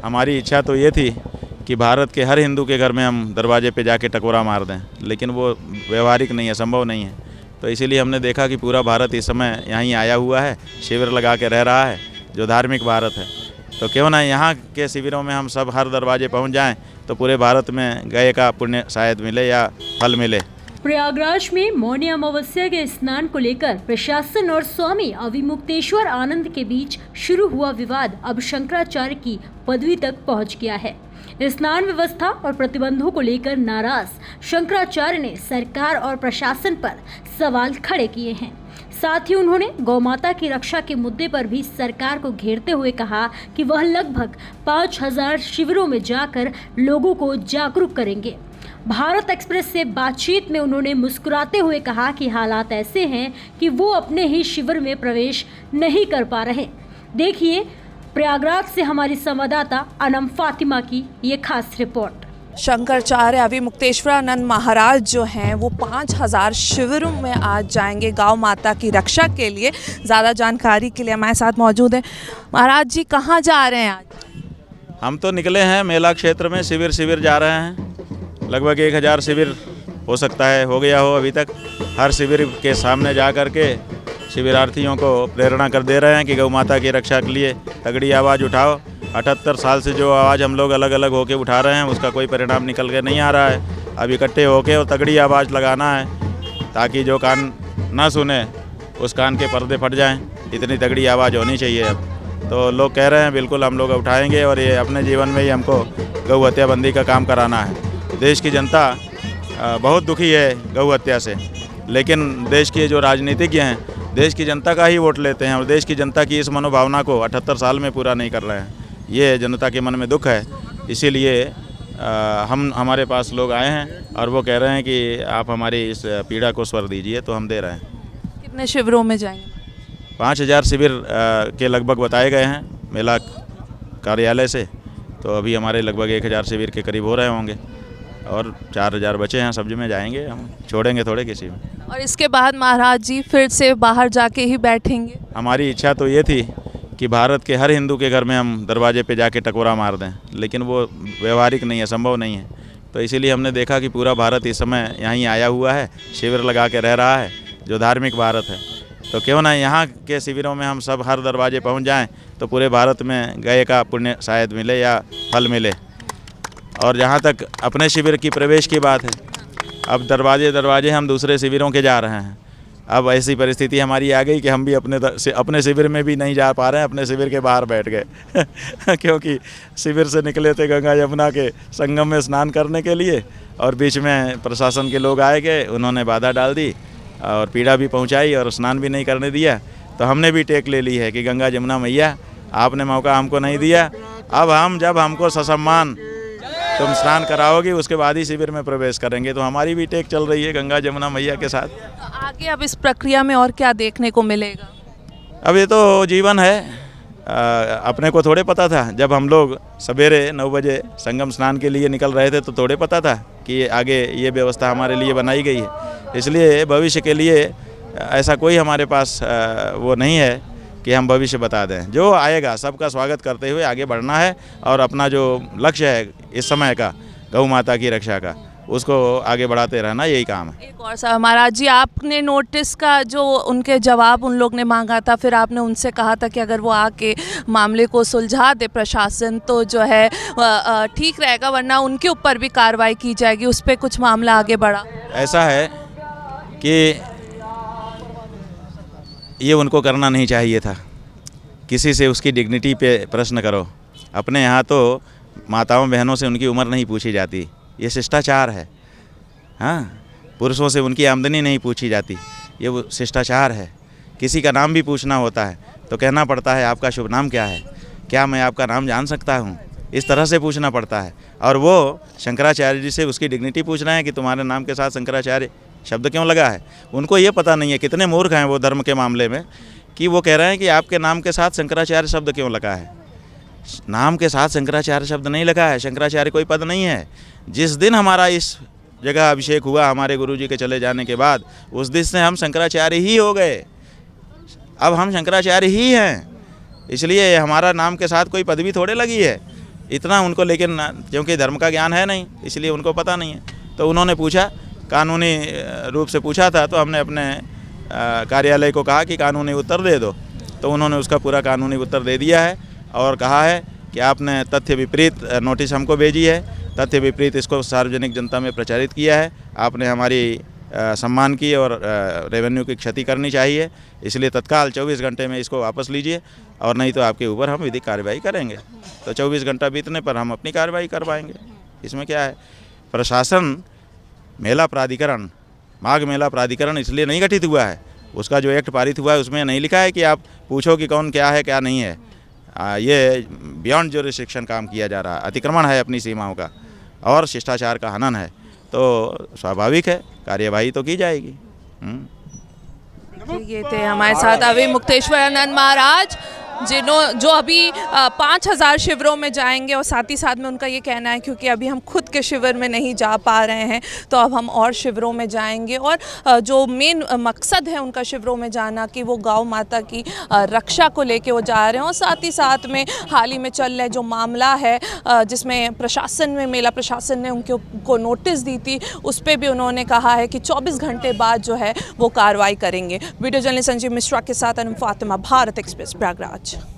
हमारी इच्छा तो ये थी कि भारत के हर हिंदू के घर में हम दरवाजे पे जाके टकोरा मार दें, लेकिन वो व्यवहारिक नहीं है, संभव नहीं है। तो इसीलिए हमने देखा कि पूरा भारत इस समय यहीं आया हुआ है, शिविर लगा के रह रहा है, जो धार्मिक भारत है। तो क्यों ना यहाँ के शिविरों में हम सब हर दरवाजे पहुँच जाएँ, तो पूरे भारत में गए का पुण्य शायद मिले या फल मिले। प्रयागराज में मौनी अमावस्या के स्नान को लेकर प्रशासन और स्वामी अविमुक्तेश्वर आनंद के बीच शुरू हुआ विवाद अब शंकराचार्य की पदवी तक पहुंच गया है। स्नान व्यवस्था और प्रतिबंधों को लेकर नाराज शंकराचार्य ने सरकार और प्रशासन पर सवाल खड़े किए हैं। साथ ही उन्होंने गौ माता की रक्षा के मुद्दे पर भी सरकार को घेरते हुए कहा कि वह लगभग 5000 शिविरों में जाकर लोगों को जागरूक करेंगे। भारत एक्सप्रेस से बातचीत में उन्होंने मुस्कुराते हुए कहा कि हालात ऐसे हैं कि वो अपने ही शिविर में प्रवेश नहीं कर पा रहे। देखिए प्रयागराज से हमारी संवाददाता अनम फातिमा की ये खास रिपोर्ट। शंकराचार्य अविमुक्तेश्वरानंद महाराज जो हैं वो 5000 शिविरों में आज जाएंगे गौ माता की रक्षा के लिए। ज़्यादा जानकारी के लिए हमारे साथ मौजूद है महाराज जी। कहाँ जा रहे हैं आज? हम तो निकले हैं मेला क्षेत्र में, शिविर जा रहे हैं। लगभग 1000 शिविर हो सकता है, हो गया हो अभी तक। हर शिविर के सामने जा कर के शिविरार्थियों को प्रेरणा कर दे रहे हैं कि गौ माता की रक्षा के लिए तगड़ी आवाज़ उठाओ। 78 साल से जो आवाज़ हम लोग अलग अलग होके उठा रहे हैं, उसका कोई परिणाम निकल के नहीं आ रहा है। अब इकट्ठे होके और तगड़ी आवाज़ लगाना है ताकि जो कान ना सुने उस कान के पर्दे फट जाएं। इतनी तगड़ी आवाज़ होनी चाहिए। अब तो लोग कह रहे हैं बिल्कुल हम लोग उठाएंगे और ये अपने जीवन में ही हमको गौ हत्या बंदी का काम कराना है। देश की जनता बहुत दुखी है गौ हत्या से, लेकिन देश के जो राजनीतिज्ञ हैं देश की जनता का ही वोट लेते हैं और देश की जनता की इस मनोभावना को 78 साल में पूरा नहीं कर रहे हैं। ये जनता के मन में दुख है, इसीलिए हमारे पास लोग आए हैं और वो कह रहे हैं कि आप हमारी इस पीड़ा को स्वर दीजिए, तो हम दे रहे हैं। कितने शिविरों में जाएंगे? 5000 शिविर के लगभग बताए गए हैं मेला कार्यालय से। तो अभी हमारे लगभग 1000 शिविर के करीब हो रहे होंगे और 4000 बचे हैं। सब्जी में जाएंगे, हम छोड़ेंगे थोड़े किसी में। और इसके बाद महाराज जी फिर से बाहर जाके ही बैठेंगे? हमारी इच्छा तो ये थी कि भारत के हर हिंदू के घर में हम दरवाजे पे जाके टकोरा मार दें, लेकिन वो व्यवहारिक नहीं है, संभव नहीं है। तो इसीलिए हमने देखा कि पूरा भारत इस समय यहीं आया हुआ है, शिविर लगा के रह रहा है, जो धार्मिक भारत है। तो क्यों ना यहाँ के शिविरों में हम सब हर दरवाजे पहुँच जाएँ, तो पूरे भारत में गए का पुण्य शायद मिले या फल मिले। और जहाँ तक अपने शिविर की प्रवेश की बात है, अब दरवाजे हम दूसरे शिविरों के जा रहे हैं। अब ऐसी परिस्थिति हमारी आ गई कि हम भी अपने शिविर में भी नहीं जा पा रहे हैं, अपने शिविर के बाहर बैठ गए क्योंकि शिविर से निकले थे गंगा यमुना के संगम में स्नान करने के लिए और बीच में प्रशासन के लोग आए गए, उन्होंने बाधा डाल दी और पीड़ा भी पहुंचाई और स्नान भी नहीं करने दिया। तो हमने भी टेक ले ली है कि गंगा यमुना मैया आपने मौका हमको नहीं दिया, अब हम जब हमको ससम्मान तुम स्नान कराओगे उसके बाद ही शिविर में प्रवेश करेंगे। तो हमारी भी टेक चल रही है गंगा जमुना मैया के साथ। तो आगे अब इस प्रक्रिया में और क्या देखने को मिलेगा? अब ये तो जीवन है, अपने को थोड़े पता था। जब हम लोग सवेरे 9 बजे संगम स्नान के लिए निकल रहे थे तो थोड़े पता था कि आगे ये व्यवस्था हमारे लिए बनाई गई है। इसलिए भविष्य के लिए ऐसा कोई हमारे पास वो नहीं है कि हम भविष्य बता दें। जो आएगा सबका स्वागत करते हुए आगे बढ़ना है और अपना जो लक्ष्य है इस समय का गौ माता की रक्षा का, उसको आगे बढ़ाते रहना, यही काम है। एक और सवाल महाराज जी, आपने नोटिस का जो उनके जवाब उन लोग ने मांगा था, फिर आपने उनसे कहा था कि अगर वो आके मामले को सुलझा दे प्रशासन तो जो है ठीक रहेगा, वरना उनके ऊपर भी कार्रवाई की जाएगी। उस पर कुछ मामला आगे बढ़ा? ऐसा है कि ये उनको करना नहीं चाहिए था। किसी से उसकी डिग्निटी पे प्रश्न करो। अपने यहाँ तो माताओं बहनों से उनकी उम्र नहीं पूछी जाती, ये शिष्टाचार है। हाँ, पुरुषों से उनकी आमदनी नहीं पूछी जाती, ये वो शिष्टाचार है। किसी का नाम भी पूछना होता है तो कहना पड़ता है आपका शुभ नाम क्या है, क्या मैं आपका नाम जान सकता हूँ, इस तरह से पूछना पड़ता है। और वो शंकराचार्य जी से उसकी डिग्निटी पूछ रहे हैं कि तुम्हारे नाम के साथ शंकराचार्य शब्द क्यों लगा है। उनको ये पता नहीं है, कितने मूर्ख हैं वो धर्म के मामले में, कि वो कह रहे हैं कि आपके नाम के साथ शंकराचार्य शब्द क्यों लगा है। नाम के साथ शंकराचार्य शब्द नहीं लगा है, शंकराचार्य कोई पद नहीं है। जिस दिन हमारा इस जगह अभिषेक हुआ हमारे गुरुजी के चले जाने के बाद, उस दिन से हम शंकराचार्य ही हो गए। अब हम शंकराचार्य ही हैं, इसलिए हमारा नाम के साथ कोई पदवी थोड़े लगी है। इतना उनको, लेकिन क्योंकि धर्म का ज्ञान है नहीं इसलिए उनको पता नहीं है। तो उन्होंने पूछा, कानूनी रूप से पूछा था, तो हमने अपने कार्यालय को कहा कि कानूनी उत्तर दे दो। तो उन्होंने उसका पूरा कानूनी उत्तर दे दिया है और कहा है कि आपने तथ्य विपरीत नोटिस हमको भेजी है, तथ्य विपरीत इसको सार्वजनिक जनता में प्रचारित किया है, आपने हमारी सम्मान की और रेवेन्यू की क्षति करनी चाहिए, इसलिए तत्काल 24 घंटे में इसको वापस लीजिए और नहीं तो आपके ऊपर हम विधिक कार्रवाई करेंगे। तो 24 घंटा बीतने पर हम अपनी कार्रवाई करवाएंगे। इसमें क्या है, प्रशासन मेला प्राधिकरण, माघ मेला प्राधिकरण इसलिए नहीं गठित हुआ है, उसका जो एक्ट पारित हुआ है उसमें नहीं लिखा है कि आप पूछो कि कौन क्या है क्या नहीं है। ये बियॉन्ड ज्यूरिसडिक्शन काम किया जा रहा है, अतिक्रमण है अपनी सीमाओं का और शिष्टाचार का हनन है, तो स्वाभाविक है कार्यवाही तो की जाएगी। ये थे हमारे साथ अभिमुक्तेश्वरानंद महाराज, जो अभी 5000 शिविरों में जाएंगे और साथ ही साथ में उनका ये कहना है क्योंकि अभी हम खुद के शिविर में नहीं जा पा रहे हैं तो अब हम और शिविरों में जाएंगे। और जो मेन मकसद है उनका शिविरों में जाना कि वो गौ माता की रक्षा को लेके वो जा रहे हैं। और साथ ही साथ में हाल ही में चल रहा जो मामला है जिसमें प्रशासन में मेला प्रशासन ने उनको नोटिस दी थी, उस पर भी उन्होंने कहा है कि 24 घंटे बाद जो है वो कार्रवाई करेंगे। वीडियो जर्नलिस्ट संजीव मिश्रा के साथ अनुम फातिमा, भारत एक्सप्रेस, प्रयागराज।